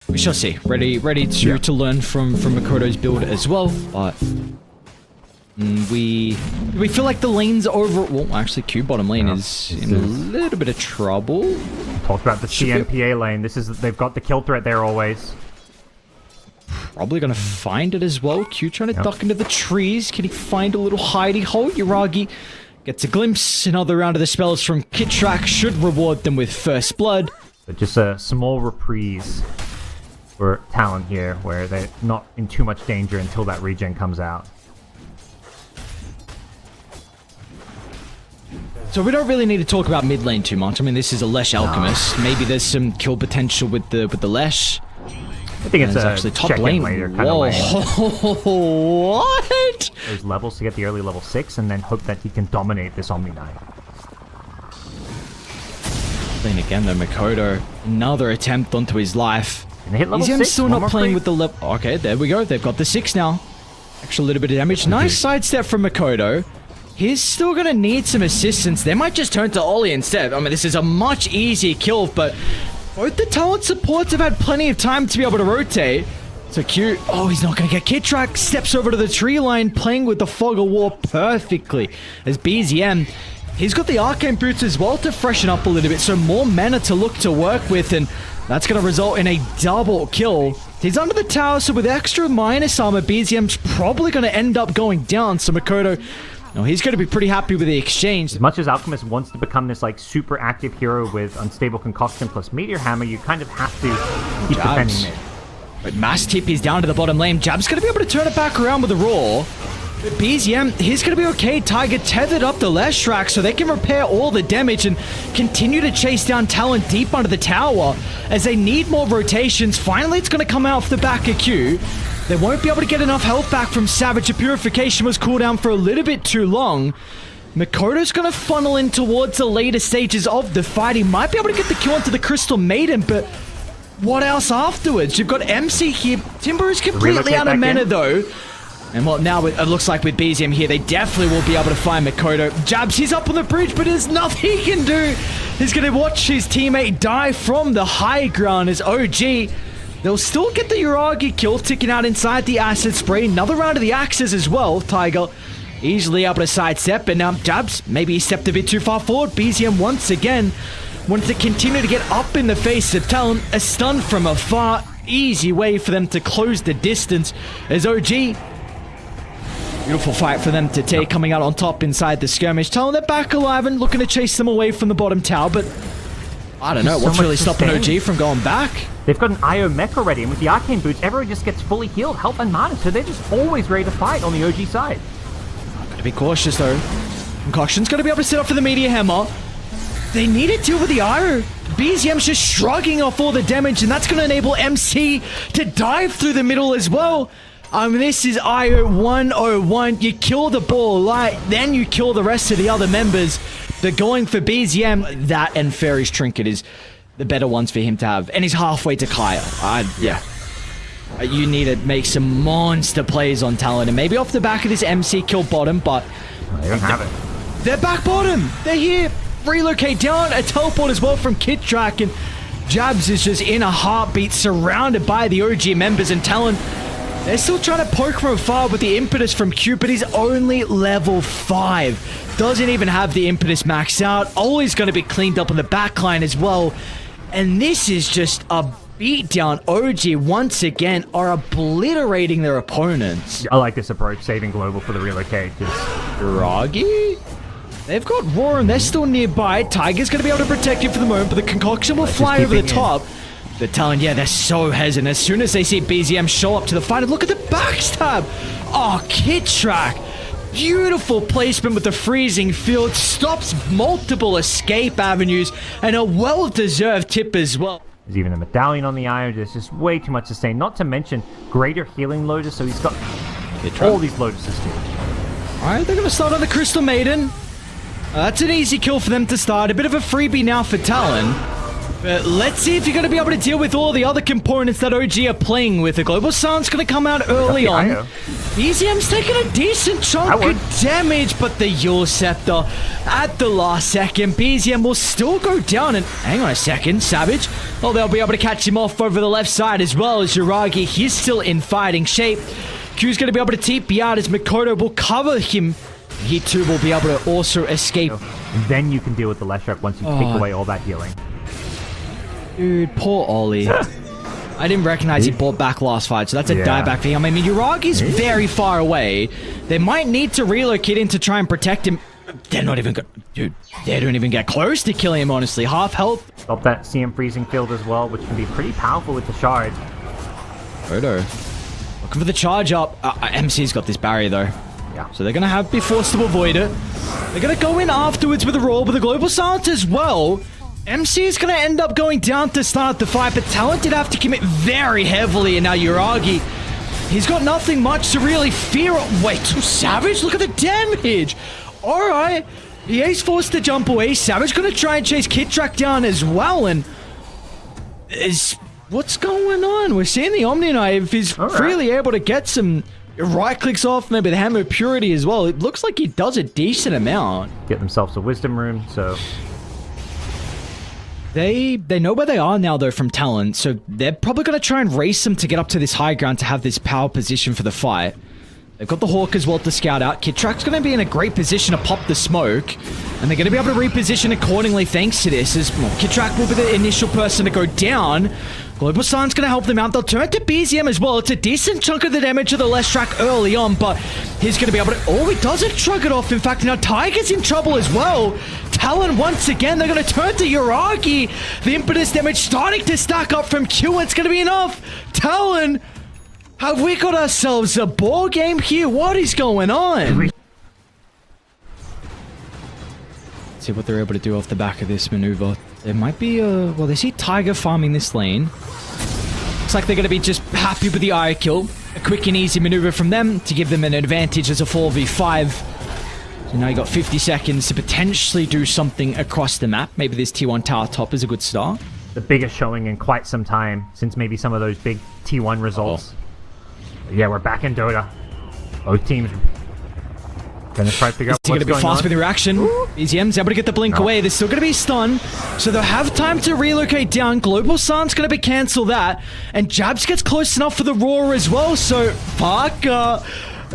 we shall see. Ready to learn from Makoto's build as well, but we feel like the lane's over. Well, actually, Q bottom lane is in a little bit of trouble. Talked about the CMPA lane. They've got the kill threat there always. Probably gonna find it as well. Q trying to duck into the trees. Can he find a little hidey hole? Yuragi gets a glimpse. Another round of the spells from Kitrak should reward them with first blood. But just a small reprise for Talon here, where they're not in too much danger until that regen comes out. So we don't really need to talk about mid lane too much. I mean, this is a Lesh Alchemist. Maybe there's some kill potential with the Lesh. I think it's actually top lane. Later kind of lane. What? Those levels to get the early level 6 and then hope that he can dominate this Omni Knight. Then again though, Makoto, another attempt onto his life. Can they hit level 6? I'm still not playing with the level. Okay, there we go. They've got the 6 now. Actually, a little bit of damage. Nice sidestep from Makoto. He's still going to need some assistance. They might just turn to Ollie instead. I mean, this is a much easier kill, but both the Talon supports have had plenty of time to be able to rotate. So cute. Oh, he's not going to get Kitrak. Steps over to the tree line, playing with the Fog of War perfectly. As BZM, he's got the Arcane Boots as well to freshen up a little bit. So more mana to look to work with, and that's going to result in a double kill. He's under the tower, so with extra minus armor, BZM's probably going to end up going down. So Makoto, no, he's going to be pretty happy with the exchange. As much as Alchemist wants to become this like super active hero with Unstable Concoction plus Meteor Hammer, you kind of have to keep defending it. But Mass TP's down to the bottom lane. Jab's going to be able to turn it back around with a roar. But BZM, he's going to be okay. Tiger tethered up the Leshrac so they can repair all the damage and continue to chase down Talon deep under the tower as they need more rotations. Finally, it's going to come out off the back of Q. They won't be able to get enough health back from Savage. The Purification was cooldown for a little bit too long. Makoto's going to funnel in towards the later stages of the fight. He might be able to get the kill onto the Crystal Maiden, but what else afterwards? You've got MC here. Timber is completely out of mana though. And well, now it looks like with BZM here, they definitely will be able to find Makoto. Jabs, he's up on the bridge, but there's nothing he can do. He's going to watch his teammate die from the high ground as OG. They'll still get the Yuragi kill ticking out inside the Acid Spray. Another round of the Axes as well. Tiger easily able to sidestep. And now Jabs, maybe he stepped a bit too far forward. BZM once again wants to continue to get up in the face of Talon. A stun from afar. Easy way for them to close the distance as OG. Beautiful fight for them to take, coming out on top inside the skirmish. Talon, they're back alive and looking to chase them away from the bottom tower, but I don't know. What's really stopping OG from going back? They've got an IO mech already, and with the Arcane Boots, everyone just gets fully healed, health and mana, so they're just always ready to fight on the OG side. Gotta be cautious though. Concoction's gonna be able to set up for the Meteor Hammer. They need to deal with the IO. BZM's just shrugging off all the damage, and that's gonna enable MC to dive through the middle as well. This is IO 101. You kill the ball light, then you kill the rest of the other members. They're going for BZM. That and Fairy's Trinket is the better ones for him to have. And he's halfway to Kyle. Yeah. You need to make some monster plays on Talon. And maybe off the back of this MC kill bottom, but they don't have it. They're back bottom. They're here. Relocate down. A teleport as well from Kitrak. And Jabs is just in a heartbeat, surrounded by the OG members. And Talon, they're still trying to poke from afar with the impetus from Q, but he's only level 5. Doesn't even have the impetus maxed out. Always going to be cleaned up on the backline as well. And this is just a beatdown. OG, once again, are obliterating their opponents. I like this approach, saving global for the relocate. Roggy? They've got Roar and they're still nearby. Tiger's going to be able to protect you for the moment, but the Concoction will fly over the top. The Talon, yeah, they're so hesitant. As soon as they see BZM show up to the fight, and look at the backstab. Oh, Kitrak. Beautiful placement with the freezing field. Stops multiple escape avenues, and a well-deserved tip as well. There's even a medallion on the IO. There's just way too much to say. Not to mention greater healing Lotus, so he's got all these Lotuses too. Alright, they're going to start on the Crystal Maiden. That's an easy kill for them to start. A bit of a freebie now for Talon. But let's see if you're going to be able to deal with all the other components that OG are playing with. The Global Silence going to come out early on. BZM's taking a decent chunk of damage, but the Yule Scepter at the last second. BZM will still go down, and hang on a second, Savage. Oh, they'll be able to catch him off over the left side as well as Yuragi. He's still in fighting shape. Q's going to be able to TP out as Makoto will cover him. He too will be able to also escape. And then you can deal with the Leshrac once you take away all that healing. Dude, poor Ollie. I didn't recognize he bought back last fight, so that's a dieback for him. I mean, Yuragi's very far away. They might need to relocate him to try and protect him. They're not even dude, they don't even get close to killing him, honestly. Half health. Stop that CM freezing field as well, which can be pretty powerful with the shard. Odo. Looking for the charge up. MC's got this barrier, though. Yeah. So they're going to be forced to avoid it. They're going to go in afterwards with a roll, but the Global Silence as well. MC is going to end up going down to start the fight, but Talon did have to commit very heavily, and now Yuragi, he's got nothing much to really fear. Wait, too Savage? Look at the damage! Alright, EA's forced to jump away. Savage going to try and chase Kidtrack down as well, and... What's going on? We're seeing the Omni Knife is really able to get some right clicks off, maybe the Hammer of Purity as well. It looks like he does a decent amount. Get themselves a Wisdom Room, so... They know where they are now, though, from Talon, so they're probably going to try and race them to get up to this high ground to have this power position for the fight. They've got the Hawk as well to scout out. Kidtrack's going to be in a great position to pop the smoke, and they're going to be able to reposition accordingly thanks to this, as Kidtrack will be the initial person to go down. Global Silence going to help them out. They'll turn to BZM as well. It's a decent chunk of the damage of the Leshrac early on, but he's going to be able to... Oh, he doesn't shrug it off. In fact, now Tiger's in trouble as well. Talon once again, they're going to turn to Yuragi. The impetus damage starting to stack up from Q. It's going to be enough. Talon, have we got ourselves a ball game here? What is going on? Let's see what they're able to do off the back of this maneuver. There might be a... Well, they see Tiger farming this lane. Looks like they're going to be just happy with the eye kill. A quick and easy maneuver from them to give them an advantage as a 4v5. So now you got 50 seconds to potentially do something across the map. Maybe this T1 tower top is a good start. The biggest showing in quite some time since maybe some of those big T1 results. Yeah, we're back in Dota. Both teams gonna try to figure out what's going on. He's gonna be fast with the reaction. BZM's able to get the blink away. They're still gonna be stunned, so they'll have time to relocate down. Global Silence gonna be cancel that, and Jabs gets close enough for the roar as well. So Parker,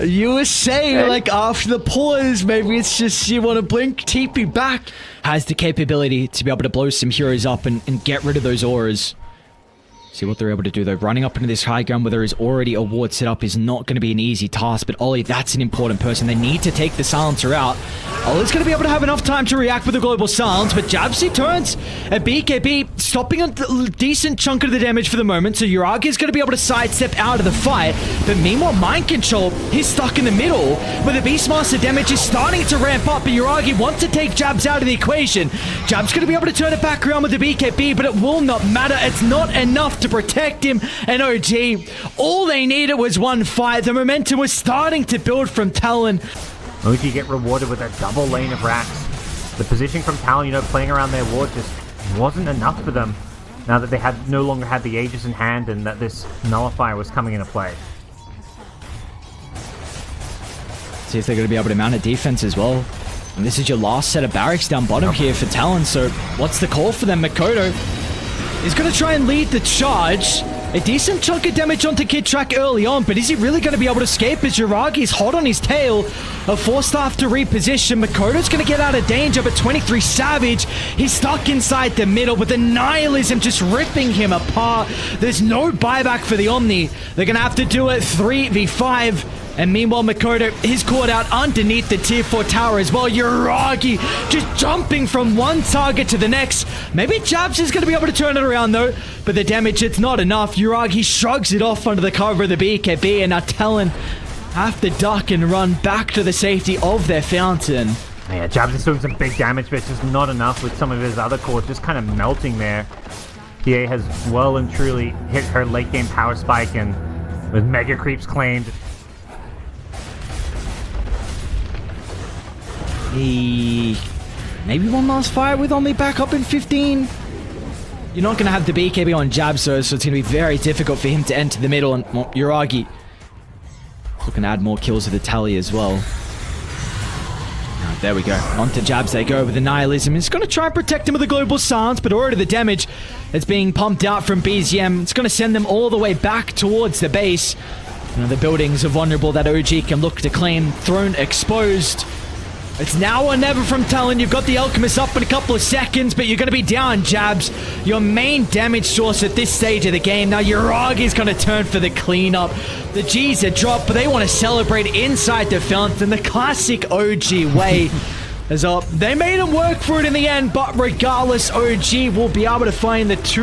you were saying like after the pause, maybe it's just you want to blink. TP back has the capability to be able to blow some heroes up and get rid of those auras. See what they're able to do, though. Running up into this high ground where there is already a ward set up is not going to be an easy task, but Ollie, that's an important person. They need to take the silencer out. Ollie's going to be able to have enough time to react with the Global Silence, but Jabsy turns and BKB stopping a decent chunk of the damage for the moment, so Yuragi is going to be able to sidestep out of the fight, but meanwhile, Mind Control, he's stuck in the middle, where the Beastmaster damage is starting to ramp up, but Yuragi wants to take Jabs out of the equation. Jabs going to be able to turn it back around with the BKB, but it will not matter. It's not enough to protect him, and OG, all they needed was one fight. The momentum was starting to build from Talon. OG get rewarded with a double lane of racks. The positioning from Talon, you know, playing around their ward just wasn't enough for them now that they had no longer had the Aegis in hand and that this nullifier was coming into play. See if they're going to be able to mount a defense as well. And this is your last set of barracks down bottom here for Talon, so what's the call for them? Makoto is going to try and lead the charge. A decent chunk of damage onto Kidtrack early on, but is he really going to be able to escape as Yuragi's hot on his tail? A Force-Staff to reposition. Makoto's going to get out of danger, but 23 Savage, he's stuck inside the middle with the Nihilism just ripping him apart. There's no buyback for the Omni. They're going to have to do it 3v5. And meanwhile, Makoto is caught out underneath the tier 4 tower as well. Yuragi just jumping from one target to the next. Maybe Jabs is going to be able to turn it around though, but the damage, it's not enough. Yuragi shrugs it off under the cover of the BKB, and now Talon have to duck and run back to the safety of their fountain. Yeah, Jabs is doing some big damage, but it's just not enough with some of his other cores just kind of melting there. PA has well and truly hit her late game power spike, and with Mega Creeps claimed, maybe one last fight with Omni back up in 15. You're not going to have the BKB on Jabs, so it's going to be very difficult for him to enter the middle. And well, Uragi looking to add more kills to the tally as well. There we go. Onto Jabs they go with the Nihilism. He's going to try and protect him with the Global Silence, but already the damage that's being pumped out from BZM, it's going to send them all the way back towards the base. You know, the buildings are vulnerable that OG can look to claim. Throne exposed. It's now or never from Talon. You've got the Alchemist up in a couple of seconds, but you're going to be down, Jabs. Your main damage source at this stage of the game. Now Uragi's going to turn for the cleanup. The G's are dropped, but they want to celebrate inside the fountain, the classic OG way. As they made him work for it in the end, but regardless, OG will be able to find the 2